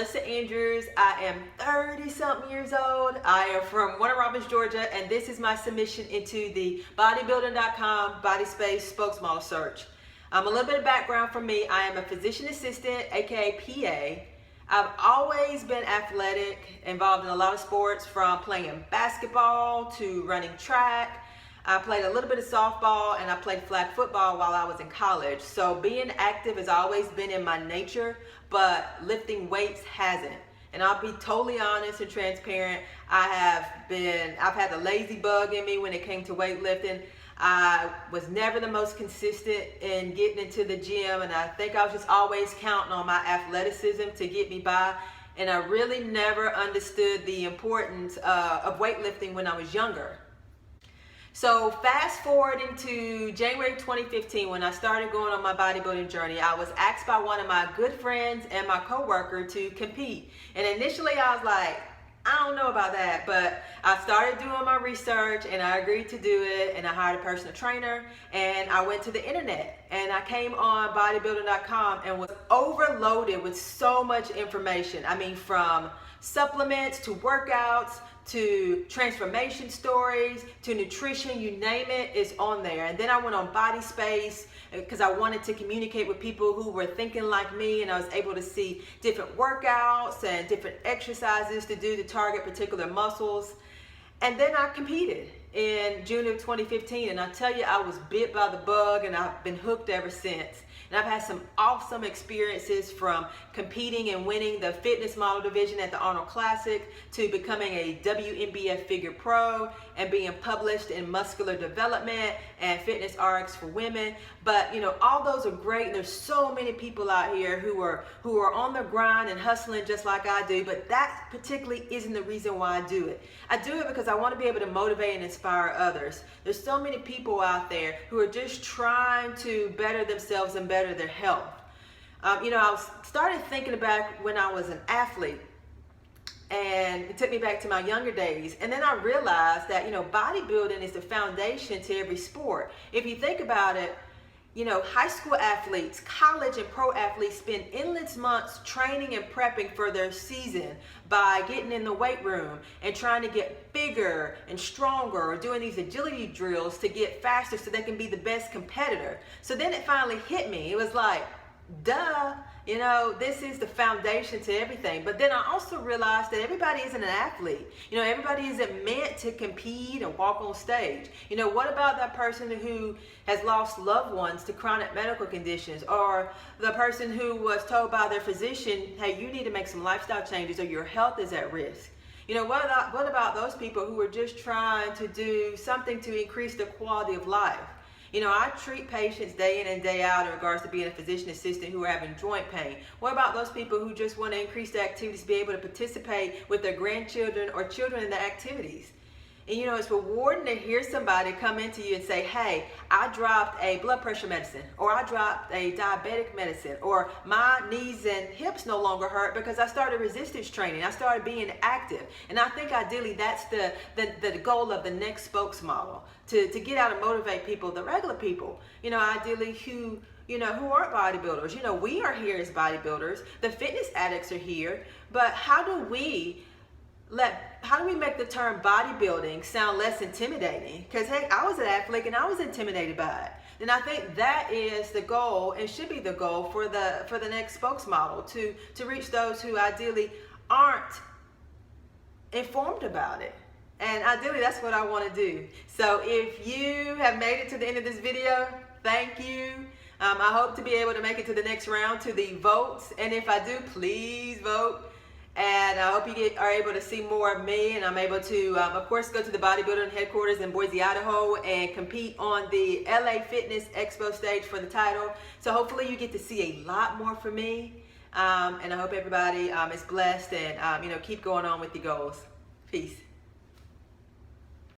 Melissa Andrews. I am 30-something years old. I am from Warner Robins, Georgia, and this is my submission into the bodybuilding.com body space spokesmodel search. A little bit of background from me. I am a physician assistant, aka PA. I've always been athletic, involved in a lot of sports, from playing basketball to running track. I played a little bit of softball and I played flag football while I was in college. So being active has always been in my nature, but lifting weights hasn't. And I'll be totally honest and transparent. I've had the lazy bug in me when it came to weightlifting. I was never the most consistent in getting into the gym, and I think I was just always counting on my athleticism to get me by. And I really never understood the importance of weightlifting when I was younger. So fast forwarding to January 2015, when I started going on my bodybuilding journey, I was asked by one of my good friends and my coworker to compete. And initially I was like, I don't know about that, but I started doing my research and I agreed to do it, and I hired a personal trainer and I went to the internet and I came on bodybuilding.com and was overloaded with so much information. I mean, from supplements to workouts to transformation stories to nutrition, you name it, is on there. And then I went on Body Space because I wanted to communicate with people who were thinking like me, and I was able to see different workouts and different exercises to do to target particular muscles. And then I competed in June of 2015, and I tell you, I was bit by the bug and I've been hooked ever since. And I've had some awesome experiences, from competing and winning the fitness model division at the Arnold Classic to becoming a WNBF figure pro and being published in Muscular Development and Fitness RX for Women. But you know, all those are great. There's so many people out here who are on the grind and hustling just like I do, but that particularly isn't the reason why I do it. I do it because I want to be able to motivate and inspire others. There's so many people out there who are just trying to better themselves and better their health. You know, I started thinking back when I was an athlete, and it took me back to my younger days. And then I realized that, you know, bodybuilding is the foundation to every sport. If you think about it, you know, high school athletes, college and pro athletes spend endless months training and prepping for their season by getting in the weight room and trying to get bigger and stronger, or doing these agility drills to get faster so they can be the best competitor. So then it finally hit me. It was like, duh, you know, this is the foundation to everything. But then I also realized that everybody isn't an athlete. You know, everybody isn't meant to compete and walk on stage. You know, what about that person who has lost loved ones to chronic medical conditions, or the person who was told by their physician, hey, you need to make some lifestyle changes or your health is at risk? You know, what about those people who are just trying to do something to increase their quality of life? You know, I treat patients day in and day out in regards to being a physician assistant who are having joint pain. What about those people who just want to increase their activities, be able to participate with their grandchildren or children in the activities? And you know, it's rewarding to hear somebody come into you and say, hey, I dropped a blood pressure medicine, or I dropped a diabetic medicine, or my knees and hips no longer hurt because I started resistance training. I started being active. And I think ideally that's the goal of the next spokesmodel, to get out and motivate people, the regular people, you know, ideally who aren't bodybuilders. You know, we are here as bodybuilders. The fitness addicts are here. But how do we make the term bodybuilding sound less intimidating? Because hey, I was an athlete and I was intimidated by it. And I think that is the goal, and should be the goal for the next spokesmodel, to reach those who ideally aren't informed about it. And ideally that's what I want to do. So if you have made it to the end of this video, thank you. I hope to be able to make it to the next round, to the votes. And if I do, please vote. And I hope you are able to see more of me, and I'm able to, of course, go to the bodybuilding headquarters in Boise, Idaho, and compete on the LA Fitness Expo stage for the title. So hopefully you get to see a lot more from me. And I hope everybody is blessed, and you know, keep going on with your goals. Peace.